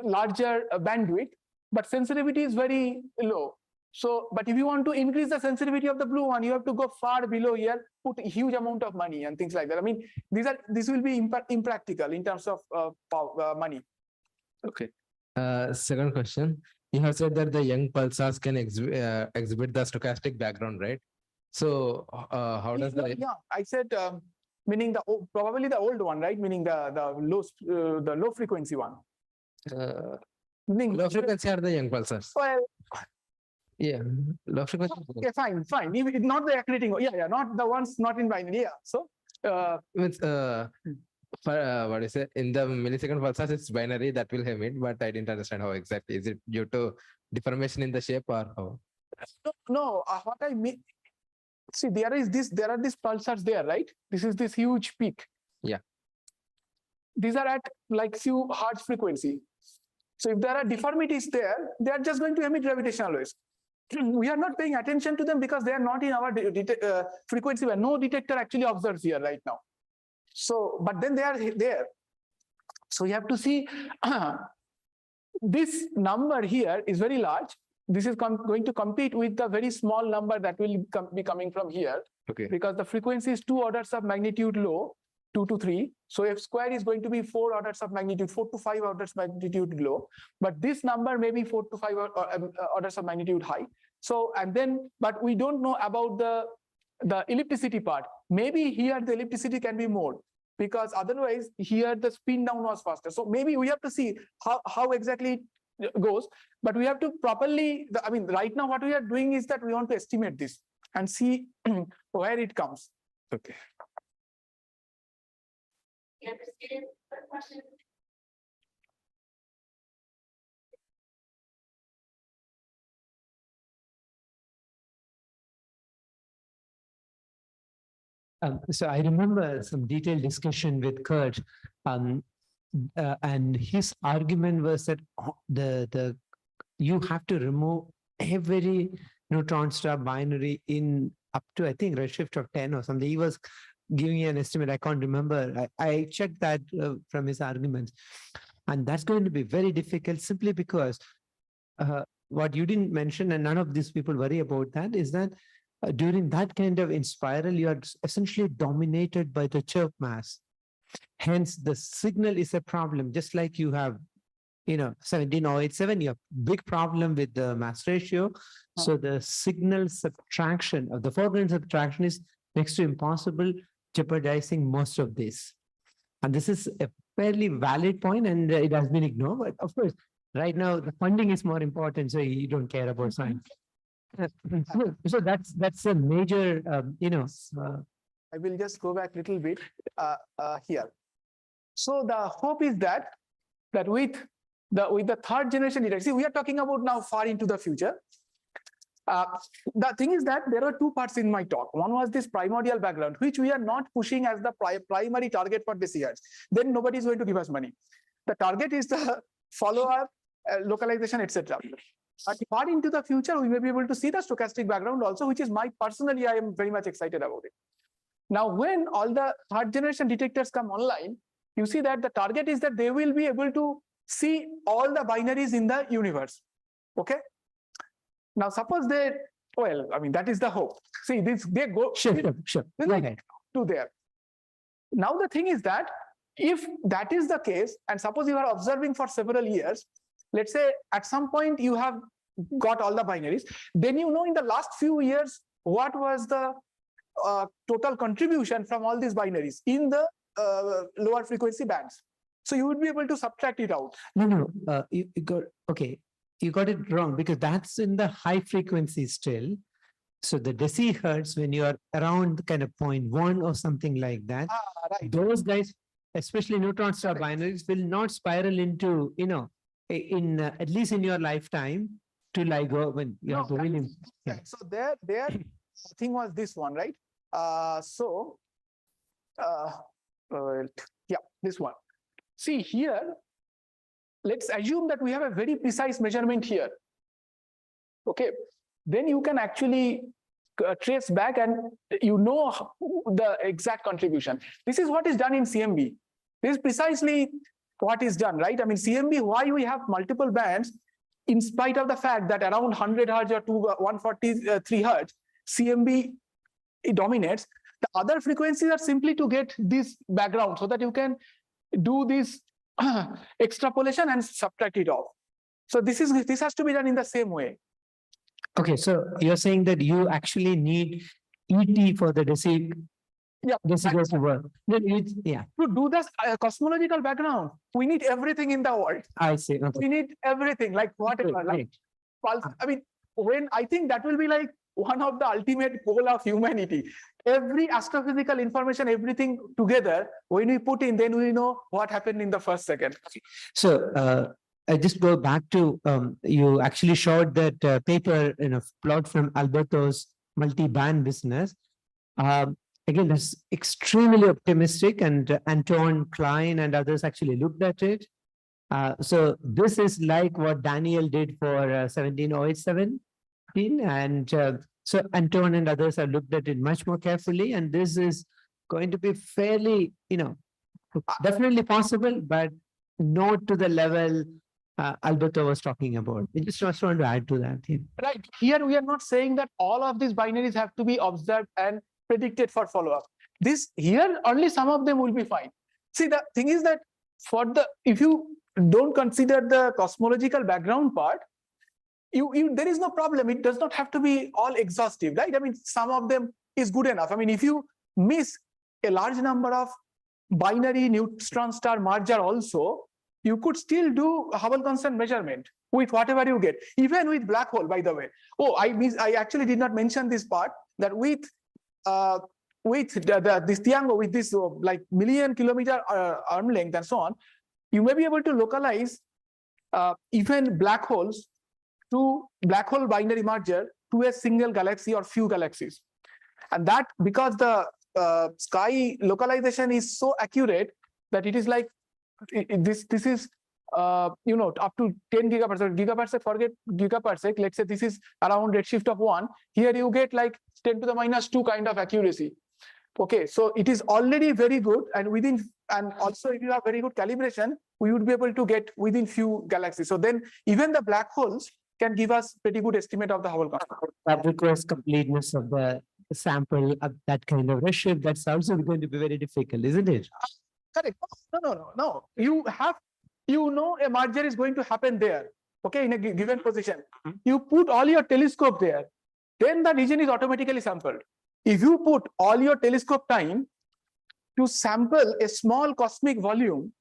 larger bandwidth, but sensitivity is very low. So, but if you want to increase the sensitivity of the blue one, you have to go far below here, put a huge amount of money and things like that. I mean, this will be impractical in terms of money. Okay. Second question. You have said that the young pulsars can exhibit the stochastic background, right? So how does that? Yeah, I said meaning probably the old one, right? Meaning the low frequency one. Low frequency are the young pulsars. Well, yeah, low frequency. okay, fine. If not the accreting, yeah, not the ones not in binary. Yeah, so what is it in the millisecond pulsars? It's binary that will have it, but I didn't understand how exactly. Is it due to deformation in the shape or how? No. What I mean, see, there are these pulsars there, right? This is this huge peak. Yeah. These are at like few hertz frequency. So if there are deformities there, they are just going to emit gravitational waves. We are not paying attention to them because they are not in our frequency where no detector actually observes here right now. So, but then they are there. So you have to see this number here is very large. This is going to compete with the very small number that will be coming from here. Okay. Because the frequency is 2 orders of magnitude low, 2 to 3. So F square is going to be 4 orders of magnitude, 4 to 5 orders of magnitude low. But this number may be 4 to 5 orders of magnitude high. So, and then, but we don't know about the ellipticity part. Maybe here the ellipticity can be more, because otherwise here the spin down was faster. So maybe we have to see how exactly it goes, but we have to properly, I mean, right now what we are doing is that we want to estimate this and see where it comes. Okay. So I remember some detailed discussion with Kurt, and his argument was that you have to remove every neutron star binary in up to, I think, redshift of 10 or something. He was giving me an estimate. I can't remember. I checked that from his arguments, and that's going to be very difficult simply because what you didn't mention, and none of these people worry about that, is that during that kind of spiral, you are essentially dominated by the chirp mass. Hence, the signal is a problem, just like you have 17087, you have big problem with the mass ratio. So the signal subtraction of the foreground subtraction is next to impossible, jeopardizing most of this. And this is a fairly valid point, and it has been ignored. But of course, right now the funding is more important, so you don't care about science. So that's a major, I will just go back a little bit here. So the hope is that with the third generation detector, see, we are talking about now far into the future. The thing is that there are two parts in my talk. One was this primordial background, which we are not pushing as the primary target for this year. Then nobody is going to give us money. The target is the follow-up, localization, etc. But far into the future, we may be able to see the stochastic background also, which is personally, I am very much excited about it. Now, when all the third generation detectors come online, you see that the target is that they will be able to see all the binaries in the universe. Okay. Now, suppose they, well, I mean, that is the hope. See, they go sure. to there. Now, the thing is that if that is the case, and suppose you are observing for several years, let's say at some point you have got all the binaries, then in the last few years, what was the total contribution from all these binaries in the lower frequency bands. So you would be able to subtract it out. No, you got, okay, you got it wrong, because that's in the high frequency still. So the decihertz, when you are around kind of 0.1 or something like that, Right. those guys, especially neutron star binaries, will not spiral into, in at least in your lifetime to LIGO when you have to really. Yeah. So their thing was this one, right? Yeah, this one. See here, let's assume that we have a very precise measurement here. Okay, then you can actually trace back and the exact contribution. This is what is done in CMB. This is precisely what is done, right? I mean, CMB, why we have multiple bands, in spite of the fact that around 100 hertz or 143 hertz, CMB it dominates. The other frequencies are simply to get this background so that you can do this extrapolation and subtract it off. So this has to be done in the same way. Okay, so you're saying that you actually need ET for the decimal to work. Then To do this cosmological background, we need everything in the world. I see. Okay. We need everything, like whatever. Like pulse. I mean, I think that will be like one of the ultimate goal of humanity. Every astrophysical information, everything together, when we put in, then we know what happened in the first second. So I just go back to you actually showed that paper in a plot from Alberto's multi-band business. Again, that's extremely optimistic, and Anton Klein and others actually looked at it. So this is like what Daniel did for 17087, and so Anton and others have looked at it much more carefully, and this is going to be fairly, definitely possible, but not to the level Alberto was talking about. I just want to add to that. Yeah. Right. Here we are not saying that all of these binaries have to be observed and predicted for follow-up. Here only some of them will be fine. See, the thing is that if you don't consider the cosmological background part, there is no problem. It does not have to be all exhaustive, right? I mean, some of them is good enough. I mean, if you miss a large number of binary neutron star merger also, you could still do Hubble constant measurement with whatever you get, even with black hole, by the way. Oh, I actually did not mention this part, that with this Tiango, with this like million kilometer arm length and so on, you may be able to localize even black holes to black hole binary merger to a single galaxy or few galaxies. And that because the sky localization is so accurate that it is like this is up to 10 gigaparsec, forget gigaparsec. Let's say this is around redshift of 1. Here you get like 10 to the minus 2 kind of accuracy. Okay, so it is already very good, and also if you have very good calibration, we would be able to get within few galaxies. So then even the black holes can give us pretty good estimate of the Hubble constant. That requires completeness of the sample of that kind of redshift. That's also going to be very difficult, isn't it? Correct. No. You have You know a merger is going to happen there, okay, in a given position. You put all your telescope there, then the region is automatically sampled. If you put all your telescope time to sample a small cosmic volume,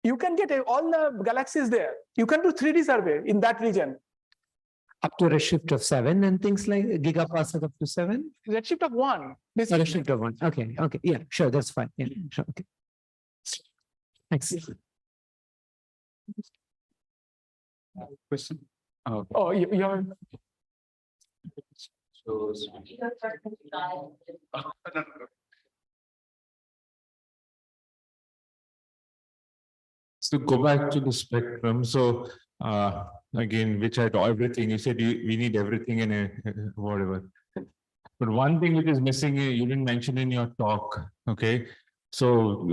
you can get all the galaxies there. You can do 3D survey in that region. Up to a redshift of 7 and things like gigaparsec up to 7? Redshift of 1. This Or redshift of 1. Okay, okay. Yeah, sure. That's fine. Yeah, sure. Okay. Thanks. Question? Oh, Oh, you're So go back to the spectrum. So again, which I thought everything you said we need everything in a whatever. But one thing which is missing, you didn't mention in your talk. Okay, so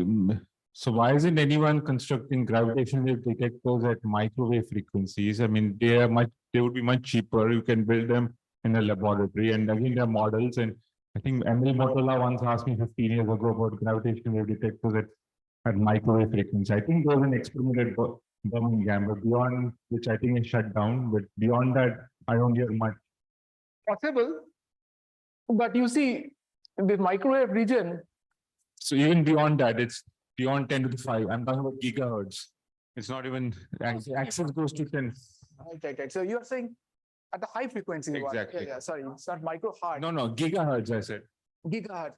so why isn't anyone constructing gravitational detectors at microwave frequencies? I mean, they would be much cheaper. You can build them in a laboratory, and again, they're models. And I think Emil Motola once asked me 15 years ago about gravitational wave detectors at microwave frequency. I think there was an experiment at Birmingham, but beyond which I think is shut down. But beyond that, I don't hear much. possible, but you see, the microwave region, So even beyond that, it's beyond 10 to the 5. I'm talking about gigahertz. It's not even access goes to 10. right. So you are saying at the high frequency one. Exactly. Yeah, sorry, it's not microhertz. No, gigahertz, I said. Gigahertz.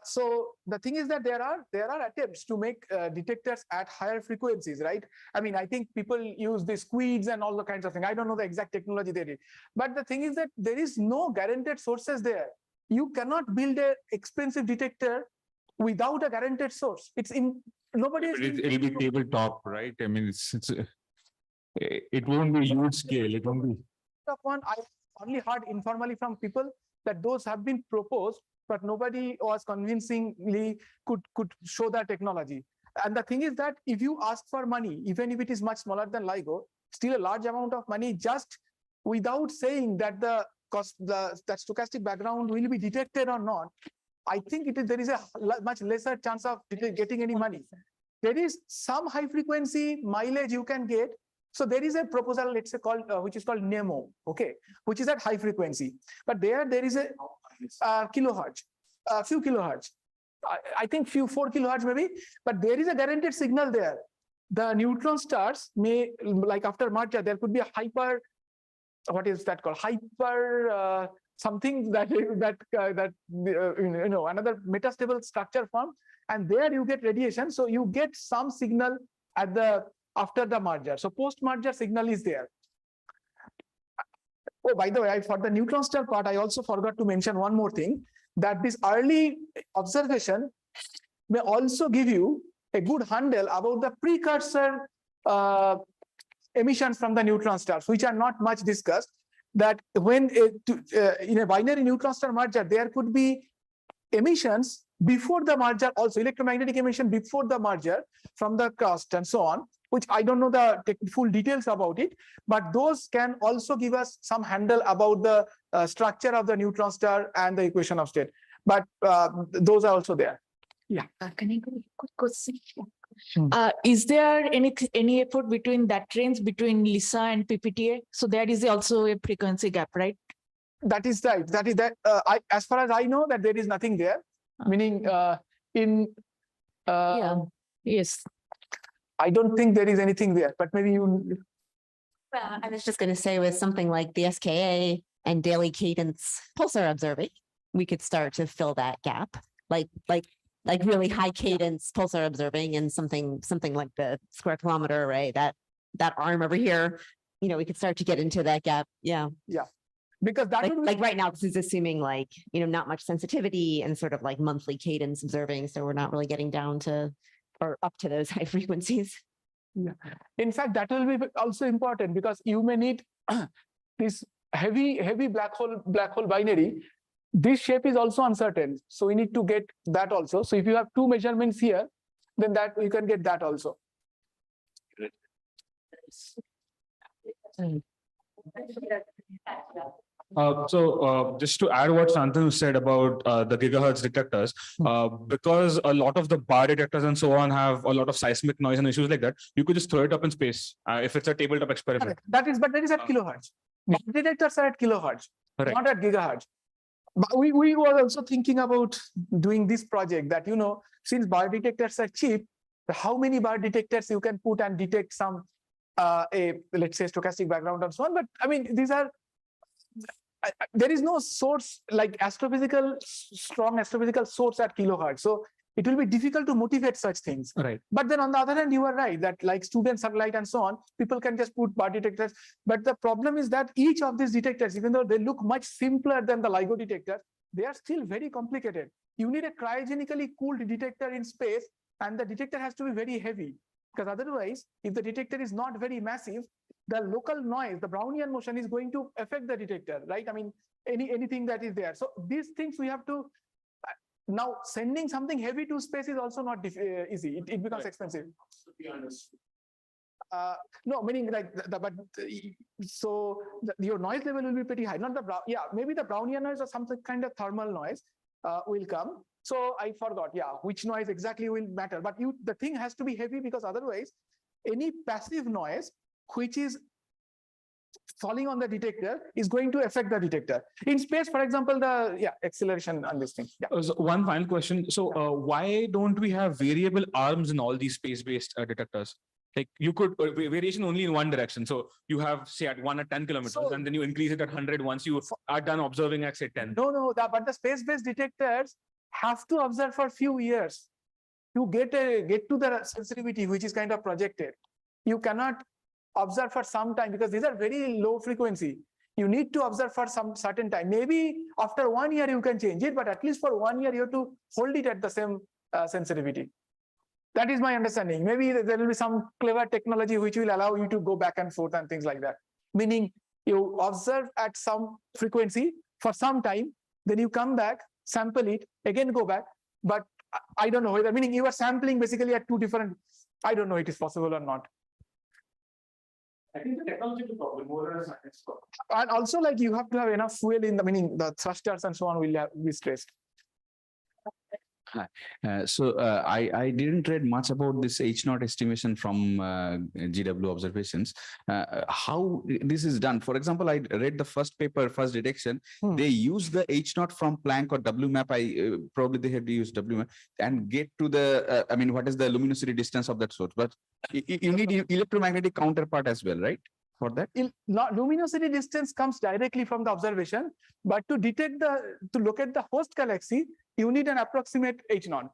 So the thing is that there are attempts to make detectors at higher frequencies, right? I mean, I think people use the squids and all the kinds of things. I don't know the exact technology they did, but the thing is that there is no guaranteed sources there. You cannot build an expensive detector without a guaranteed source. Nobody is. It'll be tabletop, right? I mean, it won't be huge scale. It won't be. One, I only heard informally from people that those have been proposed, but nobody was convincingly could show that technology. And the thing is that if you ask for money, even if it is much smaller than LIGO, still a large amount of money, just without saying that that stochastic background will be detected or not, I think there is a much lesser chance of getting any money. There is some high frequency mileage you can get. So there is a proposal, let's say called which is called NEMO, okay, which is at high frequency, but there is a kilohertz, a few kilohertz. I think 4 kilohertz maybe, but there is a guaranteed signal there. The neutron stars may, like after merger, there could be a hyper, what is that called? Hyper something that another metastable structure form, and there you get radiation. So you get some signal at after the merger. So post-merger signal is there. Oh, by the way, for the neutron star part, I also forgot to mention one more thing, that this early observation may also give you a good handle about the precursor emissions from the neutron stars, which are not much discussed. That when in a binary neutron star merger, there could be emissions before the merger, also electromagnetic emission before the merger from the crust and so on, which I don't know the full details about it, but those can also give us some handle about the structure of the neutron star and the equation of state. But those are also there. Yeah. Can I go? Quick question. Is there any effort between that range between LISA and PPTA? So there is also a frequency gap, right? That is right. That is that. As far as I know, that there is nothing there. Meaning Yeah. Yes. I don't think there is anything there, but maybe you. Well, I was just going to say with something like the SKA and daily cadence pulsar observing, we could start to fill that gap, like really high cadence pulsar observing and something like the square kilometer array, that arm over here, we could start to get into that gap. Yeah. Yeah. Because that would be, like right now, this is assuming not much sensitivity and sort of like monthly cadence observing. So we're not really getting down to or up to those high frequencies. yeah. In fact, that will be also important because you may need this heavy black hole binary. This shape is also uncertain. So we need to get that also. So if you have two measurements here, then that you can get that also. Just to add what Shantanu said about the gigahertz detectors, because a lot of the bar detectors and so on have a lot of seismic noise and issues like that, you could just throw it up in space if it's a tabletop experiment. Correct. That is at kilohertz. Bar detectors are at kilohertz, Correct. not at gigahertz. But we were also thinking about doing this project that, since bar detectors are cheap, how many bar detectors you can put and detect some, let's say, stochastic background and so on. But I mean, these are, there is no source like strong astrophysical source at kilohertz. So it will be difficult to motivate such things. Right. But then on the other hand, you are right that like student sunlight and so on, people can just put bar detectors. But the problem is that each of these detectors, even though they look much simpler than the LIGO detector, they are still very complicated. You need a cryogenically cooled detector in space, and the detector has to be very heavy. Because otherwise, if the detector is not very massive, the local noise, the Brownian motion is going to affect the detector, right? I mean, anything that is there. So these things we have to, now sending something heavy to space is also not easy. It becomes expensive. To be honest. No, meaning like your noise level will be pretty high. Not the maybe the Brownian noise or some kind of thermal noise will come. So I forgot, which noise exactly will matter. But the thing has to be heavy, because otherwise, any passive noise which is falling on the detector is going to affect the detector. In space, for example, the acceleration on this thing. So one final question. So why don't we have variable arms in all these space-based detectors? Like you could variation only in one direction. So you have say at 10 kilometers, and then you increase it at 100 once you are done observing at say 10. No, but the space-based detectors have to observe for a few years to get to the sensitivity which is kind of projected. You cannot observe for some time because these are very low frequency. You need to observe for some certain time. Maybe after 1 year you can change it, but at least for 1 year you have to hold it at the same sensitivity. That is my understanding. Maybe there will be some clever technology which will allow you to go back and forth and things like that. Meaning you observe at some frequency for some time, then you come back, sample it, again go back. But I don't know whether, meaning you are sampling basically at two different, I don't know it is possible or not. I think the technology is a problem more than a science problem. And also like you have to have enough fuel in the, meaning the thrusters and so on will be stressed. I didn't read much about this H0 estimation from GW observations. How this is done? For example, I read the first detection. They use the H0 from Planck or WMAP. Probably they had to use WMAP and get to the. I mean, what is the luminosity distance of that source? But you need electromagnetic counterpart as well, right? For that, luminosity distance comes directly from the observation, but to detect to locate the host galaxy, you need an approximate H0.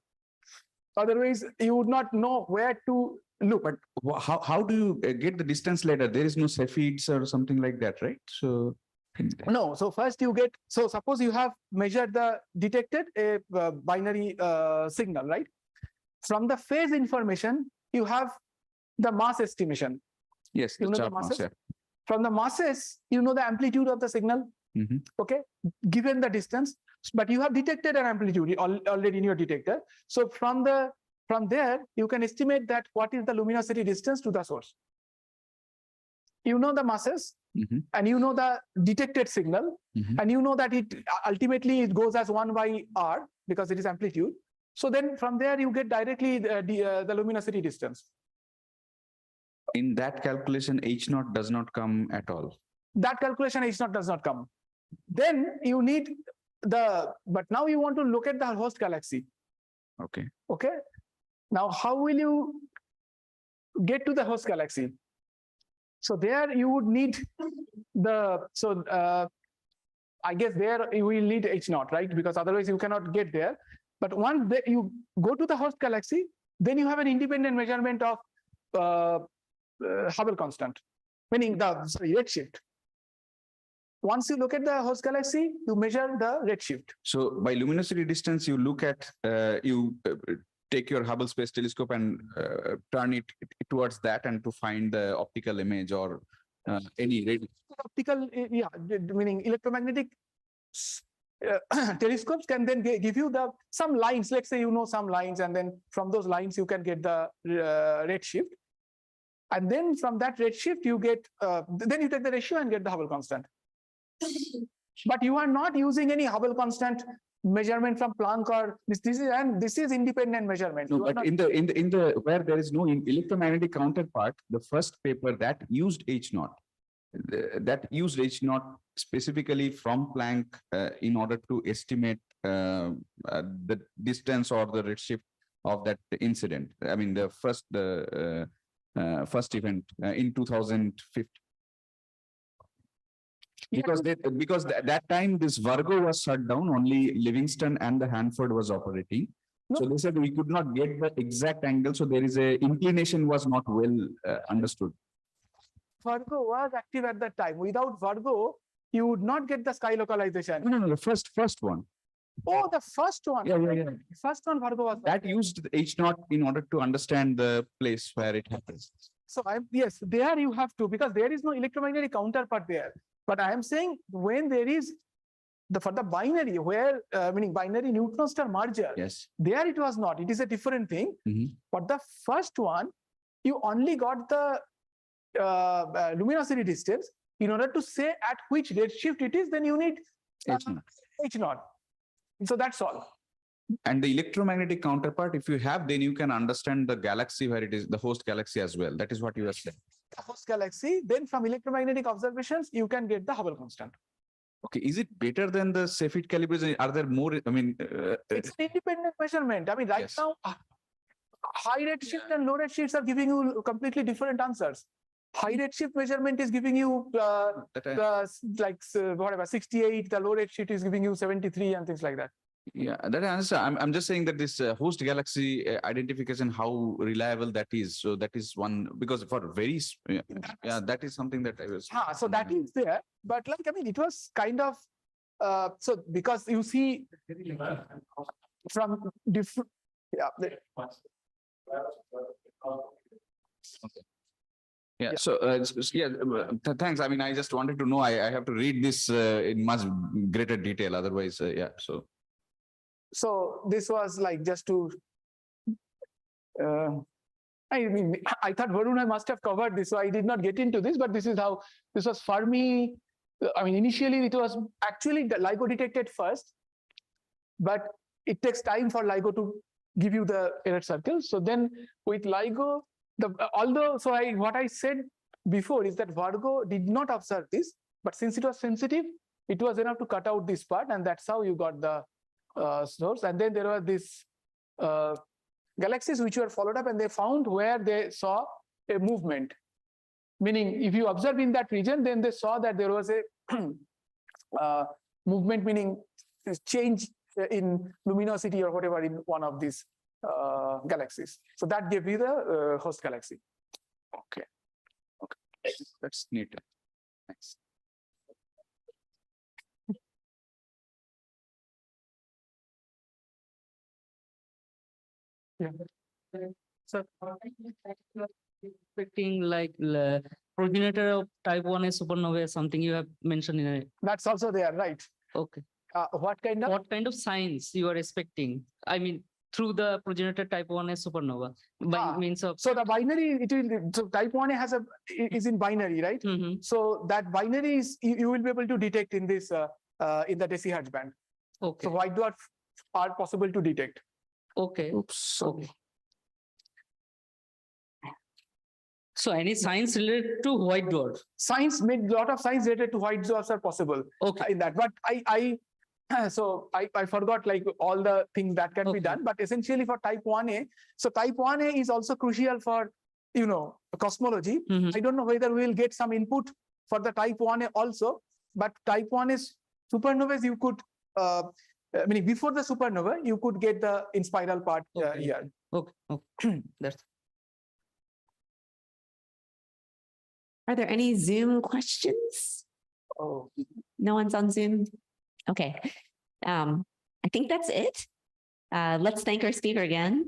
Otherwise, you would not know where to look. But how do you get the distance later? There is no Cepheids or something like that, right? So no. So first you get. So suppose you have detected a binary signal, right? From the phase information, you have the mass estimation. Yes, you know the masses. From the masses, you know the amplitude of the signal. Okay, given the distance, but you have detected an amplitude already in your detector. So from there, you can estimate that what is the luminosity distance to the source. You know the masses, and you know the detected signal, and you know that it ultimately goes as 1 by r because it is amplitude. So then from there you get directly the luminosity distance. In that calculation, H0 does not come at all. That calculation H0 does not come. Then you need but now you want to look at the host galaxy. Okay. Okay. Now, how will you get to the host galaxy? So there you would need I guess there you will need H0, right? Because otherwise you cannot get there. But once you go to the host galaxy, then you have an independent measurement of Hubble constant, meaning redshift. Once you look at the host galaxy, you measure the redshift. So by luminosity distance, you look at, take your Hubble Space Telescope and turn it towards that and to find the optical image or any radius. Optical, meaning electromagnetic telescopes can then give you some lines. Let's say you know some lines, and then from those lines you can get the redshift. And then from that redshift, you get then you take the ratio and get the Hubble constant. but you are not using any Hubble constant measurement from Planck or this is independent measurement. No, You are but not- in the where there is no electromagnetic counterpart, the first paper that used H naught, that used H naught specifically from Planck in order to estimate the distance or the redshift of that incident. I mean, the first event in 2015. Because that time this Virgo was shut down, only Livingston and the Hanford was operating. So they said we could not get the exact angle. So there is a inclination was not well understood. Virgo was active at that time. Without Virgo, you would not get the sky localization. No, the first one. Oh, the first one. Yeah. First one, Virgo was. That used the H naught in order to understand the place where it happens. So yes, there you have to, because there is no electromagnetic counterpart there. But I am saying when there is for the binary, where meaning binary neutron star merger, Yes. there it was not. It is a different thing. Mhm. But the first one, you only got the luminosity distance. In order to say at which redshift it is, then you need H naught. H naught. So that's all. And the electromagnetic counterpart, if you have, then you can understand the galaxy where it is, the host galaxy as well. That is what you are saying. The host galaxy, then from electromagnetic observations, you can get the Hubble constant. Okay, is it better than the Cepheid calibration? Are there more? I mean, It's an independent measurement. I mean, right Yes. now, high redshift and low redshifts are giving you completely different answers. High redshift measurement is giving you whatever 68. The low redshift is giving you 73 and things like that. yeah, that answer. I'm just saying that this host galaxy identification, how reliable that is. So that is one, because for very yeah, that is something that I was. So that is there, but like I mean, it was kind of so because you see from different. Yeah. Yeah. So thanks. I mean, I just wanted to know. I have to read this in much greater detail. Otherwise, yeah. So this was like just to. I mean, I thought Varuna must have covered this, so I did not get into this. But this is how this was Fermi. I mean, initially it was actually the LIGO detected first, but it takes time for LIGO to give you the error circle. So then with LIGO, what I said before is that Virgo did not observe this, but since it was sensitive, it was enough to cut out this part, and that's how you got the source. And then there were these galaxies which were followed up, and they found where they saw a movement. Meaning, if you observe in that region, then they saw that there was a movement, meaning change in luminosity or whatever in one of these galaxies. So that gave you the host galaxy. Okay, That's neat. Thanks. Yeah. So expecting like progenitor of type 1a supernova, something you have mentioned in a. That's also there, right? Okay. What kind of signs you are expecting? I mean, through the progenitor type 1a supernova by means of. So the binary, so type 1a is in binary, right? Mhm. So that binary is you will be able to detect in this in the decihertz band. Okay. So white dwarf are possible to detect. Okay. Oops. Okay. So any science related to white dwarf? Science made lot of science related to white dwarfs are possible. Okay. In that, but I forgot like all the things that can be done. But essentially for type 1a, so type 1a is also crucial for cosmology. Mhm. I don't know whether we will get some input for the type 1a also, but type 1a supernovas you could. Meaning before the supernova, you could get the in spiral part here. Okay. That's. Are there any Zoom questions? Oh. No one's on Zoom? Okay. I think that's it. Let's thank our speaker again.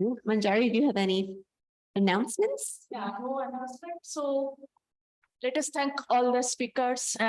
Manjari, do you have any announcements? Yeah, no announcement. So let us thank all the speakers and